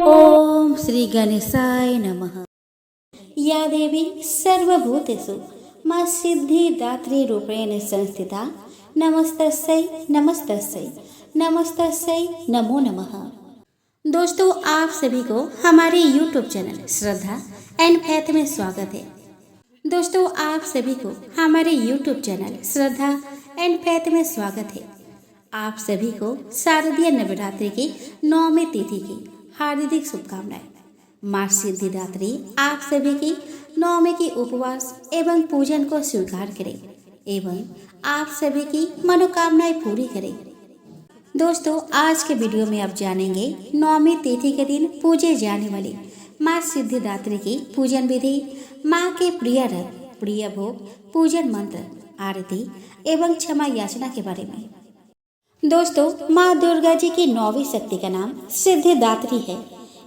ओम श्री गणेशाय नमः। या देवी सर्वभूतेषु मां सिद्धिदात्री रूपेण संस्थिता नमस्तस्यै नमस्तस्यै नमस्तस्यै नमो नमः। दोस्तों, आप सभी को हमारे YouTube channel Shraddha and faith में स्वागत है। दोस्तों, आप सभी को हमारे YouTube channel Shraddha and faith में स्वागत है। आप सभी को शारदीय नवरात्रि की 9वीं तिथि की हार्दिक शुभकामनाएं। मां सिद्धिदात्री आप सभी की 9वीं की उपवास एवं पूजन को स्वीकार करें एवं आप सभी की मनोकामनाएं पूरी करें। दोस्तों, आज के वीडियो में आप जानेंगे 9वीं तिथि के दिन पूजे जाने वाली मां सिद्धिदात्री की पूजन विधि, मां के प्रिय रथ, प्रिय भोग, पूजन मंत्र, आरती एवं क्षमा याचना के बारे में। दोस्तों, माँ दुर्गा जी की 9वीं शक्ति का नाम सिद्धिदात्री है।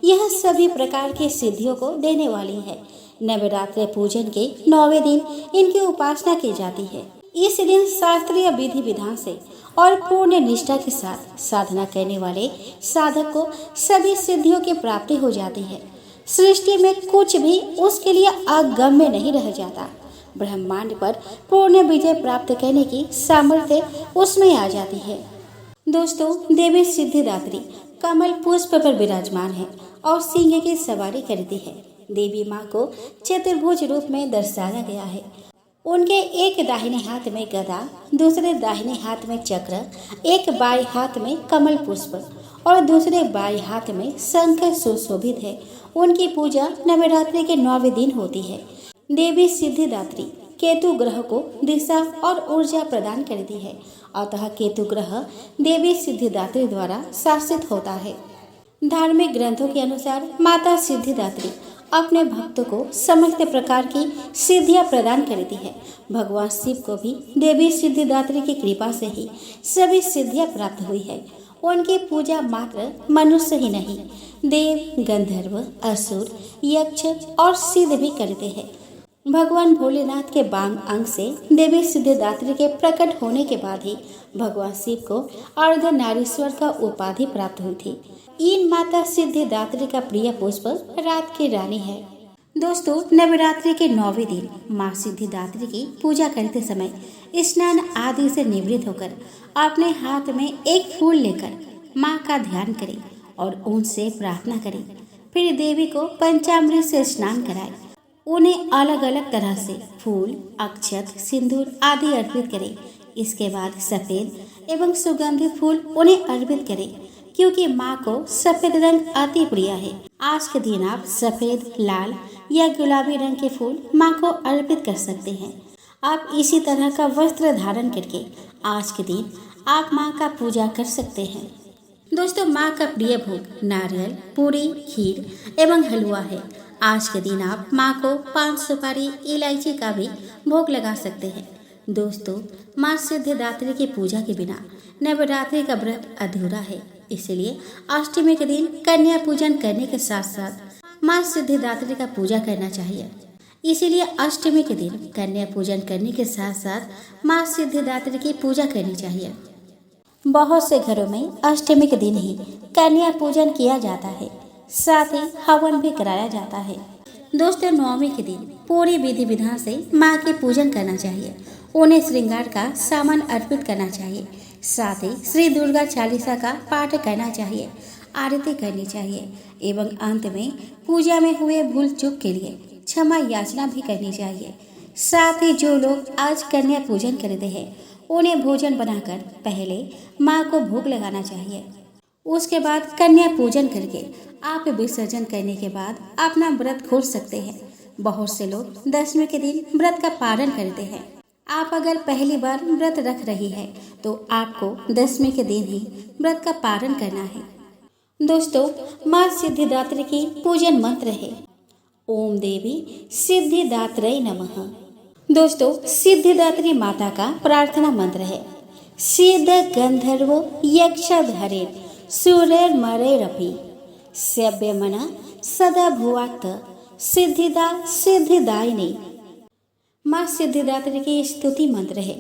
यह सभी प्रकार की सिद्धियों को देने वाली है। नवरात्रि पूजन के 9वें दिन इनकी उपासना की जाती है। इस दिन शास्त्रीय विधि विधान से और पूर्ण निष्ठा के साथ साधना करने वाले साधक को सभी सिद्धियों की प्राप्ति हो जाती है। सृष्टि में कुछ भी उसके लिए अगम्य नहीं रह जाता। ब्रह्मांड पर पूर्ण विजय प्राप्त करने की सामर्थ्य उसमें आ जाती है। दोस्तों, देवी सिद्धिदात्री कमल पुष्प पर विराजमान है और सिंह की सवारी करती है। देवी माँ को चतुर्भुज रूप में दर्शाया गया है। उनके एक दाहिने हाथ में गदा, दूसरे दाहिने हाथ में चक्र, एक बाएं हाथ में कमल पुष्प और दूसरे बाएं हाथ में शंख सुशोभित है। उनकी पूजा नवरात्रि के 9वें दिन होती है। देवी सिद्धिदात्री केतु ग्रह को दिशा और ऊर्जा प्रदान करती है, अतः केतु ग्रह देवी सिद्धिदात्री द्वारा शासित होता है। धार्मिक ग्रंथों के अनुसार माता सिद्धिदात्री अपने भक्तों को समस्त प्रकार की सिद्धियां प्रदान करती है। भगवान शिव को भी देवी सिद्धिदात्री की कृपा से ही सभी सिद्धियां प्राप्त हुई है। उनकी पूजा मात्र मनुष्य ही नहीं, देव, गंधर्व, असुर, यक्ष और सिद्ध भी करते हैं। भगवान भोलेनाथ के बांग अंग से देवी सिद्धिदात्री के प्रकट होने के बाद ही भगवान शिव को अर्धनारीश्वर का उपाधि प्राप्त हुई थी। इन माता सिद्धिदात्री का प्रिय पुष्प रात की रानी है। दोस्तों, नवरात्रि के 9वें दिन माँ सिद्धिदात्री की पूजा करते समय स्नान आदि से निवृत्त होकर अपने हाथ में एक फूल लेकर माँ का ध्यान करें और उनसे प्रार्थना करें। फिर देवी को पंचामृत से स्नान कराएं। उन्हें अलग अलग तरह से फूल, अक्षत, सिंदूर आदि अर्पित करें। इसके बाद सफेद एवं सुगंधित फूल उन्हें अर्पित करें, क्योंकि माँ को सफेद रंग अति प्रिय है। आज के दिन आप सफेद, लाल या गुलाबी रंग के फूल माँ को अर्पित कर सकते हैं। आप इसी तरह का वस्त्र धारण करके आज के दिन आप माँ का पूजा कर सकते हैं। दोस्तों, माँ का प्रिय भोग नारियल, पूरी, खीर एवं हलवा है। आज के दिन आप माँ को पान, सुपारी, इलायची का भी भोग लगा सकते हैं। दोस्तों, माँ सिद्धिदात्री की पूजा के बिना नवरात्रि का व्रत अधूरा है। इसलिए अष्टमी के दिन कन्या पूजन करने के साथ साथ माँ सिद्धिदात्री का पूजा करना चाहिए। इसीलिए अष्टमी के दिन कन्या पूजन करने के साथ साथ माँ सिद्धिदात्री की पूजा करनी चाहिए। बहुत से घरों में अष्टमी के दिन ही कन्या पूजन किया जाता है, साथ ही हवन भी कराया जाता है। दोस्तों, 9वीं के दिन पूरी विधि विधान से माँ के पूजन करना चाहिए। उन्हें श्रृंगार का सामान अर्पित करना चाहिए। साथ ही श्री दुर्गा चालीसा का पाठ करना चाहिए, आरती करनी चाहिए एवं अंत में पूजा में हुए भूल चूक के लिए क्षमा याचना भी करनी चाहिए। साथ ही जो लोग आज कन्या पूजन करते हैं उन्हें भोजन बनाकर पहले माँ को भोग लगाना चाहिए। उसके बाद कन्या पूजन करके आप विसर्जन करने के बाद अपना व्रत खोल सकते हैं। बहुत से लोग 10वीं के दिन व्रत का पालन करते हैं। आप अगर पहली बार व्रत रख रही है तो आपको 10वीं के दिन ही व्रत का पालन करना है। दोस्तों, माँ सिद्धिदात्री की पूजन मंत्र है ओम देवी सिद्धिदात्रै नमः। दोस्तों, सिद्धिदात्री माता का प्रार्थना मंत्र है सिद्ध गंधर्व यक्ष धरे सूर्यर्मरेरपि सेव्यमना सदा भुवात् सिद्धिदा सिद्धिदायिनी। माँ सिद्धिदात्री की स्तुति मंत्र है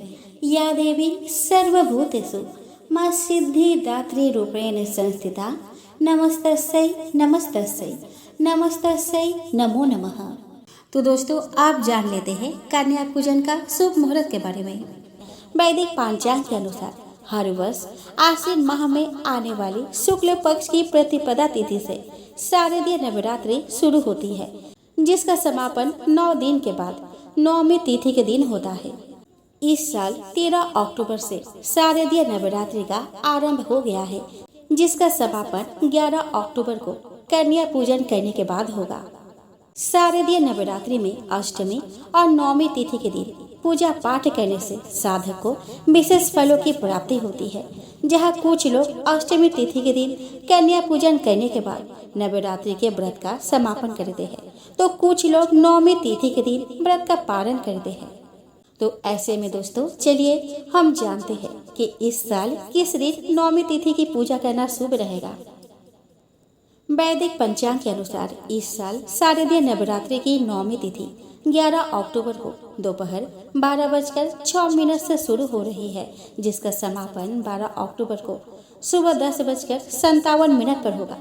या देवी सर्वभूतेषु माँ सिद्धिदात्री रूपेण संस्थिता नमस्तस्यै नमस्तस्यै नमस्तस्यै नमो नमः। तो दोस्तों, आप जान लेते हैं कन्या पूजन का शुभ मुहूर्त के बारे में। वैदिक पांचांग के अनुसार हर वर्ष आश्विन माह में आने वाली शुक्ल पक्ष की प्रतिपदा तिथि से शारदीय नवरात्रि शुरू होती है, जिसका समापन 9 दिन के बाद नौमी तिथि के दिन होता है। इस साल 13 अक्टूबर से शारदीय नवरात्रि का आरंभ हो गया है, जिसका समापन 11 अक्टूबर को कन्या पूजन करने के बाद होगा। शारदीय नवरात्रि में अष्टमी और नौमी तिथि के दिन पूजा पाठ करने से साधक को विशेष फलों की प्राप्ति होती है। जहां कुछ लोग अष्टमी तिथि के दिन कन्या पूजन करने के बाद नवरात्रि के व्रत का समापन करते हैं, तो कुछ लोग नौमी तिथि के दिन व्रत का पालन करते हैं। तो ऐसे में दोस्तों, चलिए हम जानते हैं कि इस साल किस दिन नौमी तिथि की पूजा करना शुभ रहेगा। वैदिक पंचांग के अनुसार इस साल शारदीय नवरात्रि की नौमी तिथि 11 अक्टूबर को दोपहर 12:06 से शुरू हो रही है, जिसका समापन 12 अक्टूबर को सुबह 10:57 पर होगा।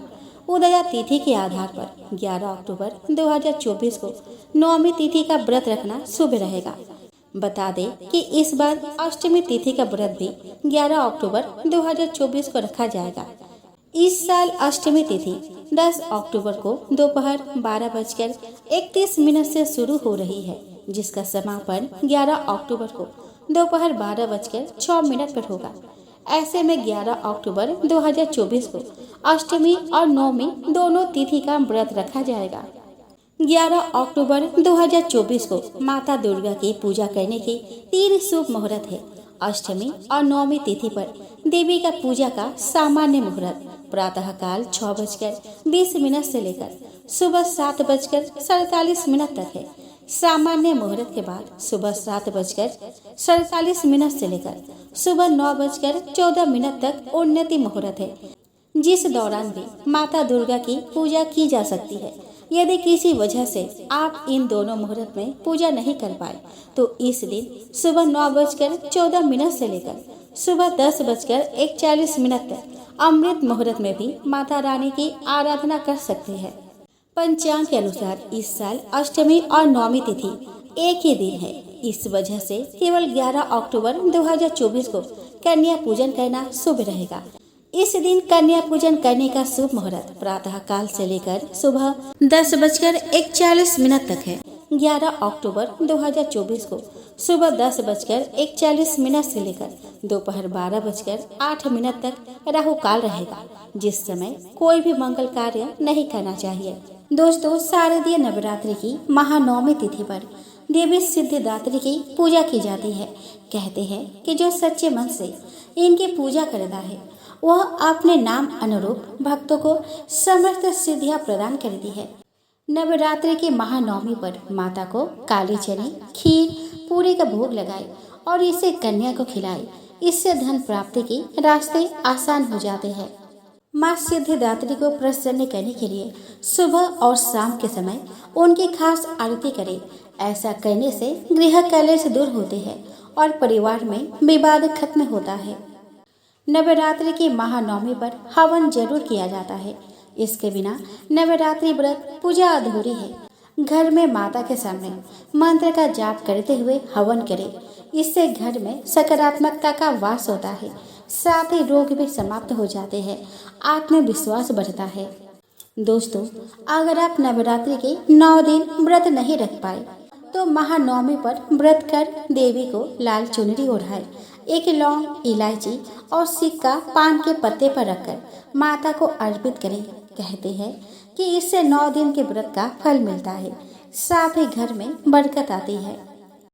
उदया तिथि के आधार पर 11 अक्टूबर 2024 को नौमी तिथि का व्रत रखना शुभ रहेगा। बता दें कि इस बार अष्टमी तिथि का व्रत भी 11 अक्टूबर 2024 को रखा जाएगा। इस साल अष्टमी तिथि 10 अक्टूबर को दोपहर 12:31 से शुरू हो रही है, जिसका समापन 11 अक्टूबर को दोपहर 12:06 पर होगा। ऐसे में 11 अक्टूबर 2024 को अष्टमी और नौमी दोनों तिथि का व्रत रखा जाएगा। 11 अक्टूबर 2024 को माता दुर्गा की पूजा करने के 3 शुभ मुहूर्त है। अष्टमी और नौमी तिथि पर देवी का पूजा का सामान्य मुहूर्त प्रातः काल 6:20 से लेकर सुबह 7:47 तक है। सामान्य मुहूर्त के बाद सुबह 7:47 से लेकर सुबह 9:14 तक उन्नति मुहूर्त है, जिस दौरान भी माता दुर्गा की पूजा की जा सकती है। यदि किसी वजह से आप इन दोनों मुहूर्त में पूजा नहीं कर पाए, तो इस दिन सुबह 9:14 से लेकर सुबह 10:41 तक अमृत मुहूर्त में भी माता रानी की आराधना कर सकते हैं। पंचांग के अनुसार इस साल अष्टमी और नौमी तिथि एक ही दिन है। इस वजह से केवल 11 अक्टूबर 2024 को कन्या पूजन करना शुभ रहेगा। इस दिन कन्या पूजन करने का शुभ मुहूर्त प्रातः काल से लेकर सुबह 10:41 तक है। 11 अक्टूबर 2024 को सुबह 10:41 से लेकर दोपहर 12:08 तक राहु काल रहेगा, जिस समय कोई भी मंगल कार्य नहीं करना चाहिए। दोस्तों, शारदीय नवरात्रि की महानवमी तिथि पर देवी सिद्धिदात्री की पूजा की जाती है। कहते हैं कि जो सच्चे मन से इनकी पूजा करता है, वह अपने नाम अनुरूप भक्तों को समस्त सिद्धियां प्रदान करती है। नवरात्रि की महानवमी पर माता को काली चने, खीर, पूरी का भोग लगाए और इसे कन्या को खिलाए। इससे धन प्राप्ति के रास्ते आसान हो जाते हैं। माँ सिद्धिदात्री को प्रसन्न करने के लिए सुबह और शाम के समय उनकी खास आरती करें। ऐसा करने से गृह कलेश दूर होते हैं और परिवार में विवाद खत्म होता है। नवरात्रि की महानवमी पर हवन जरूर किया जाता है। इसके बिना नवरात्रि व्रत पूजा अधूरी है। घर में माता के सामने मंत्र का जाप करते हुए हवन करें। इससे घर में सकारात्मकता का वास होता है, साथ ही रोग भी समाप्त हो जाते हैं, आत्मविश्वास बढ़ता है। दोस्तों, अगर आप नवरात्रि के 9 दिन व्रत नहीं रख पाए, तो महानवमी पर व्रत कर देवी को लाल चुनरी ओढ़ाए। एक लौंग, इलायची और सिक्का पान के पत्ते पर रखकर माता को अर्पित करें। कहते हैं कि इससे 9 दिन के व्रत का फल मिलता है, साथ ही घर में बरकत आती है।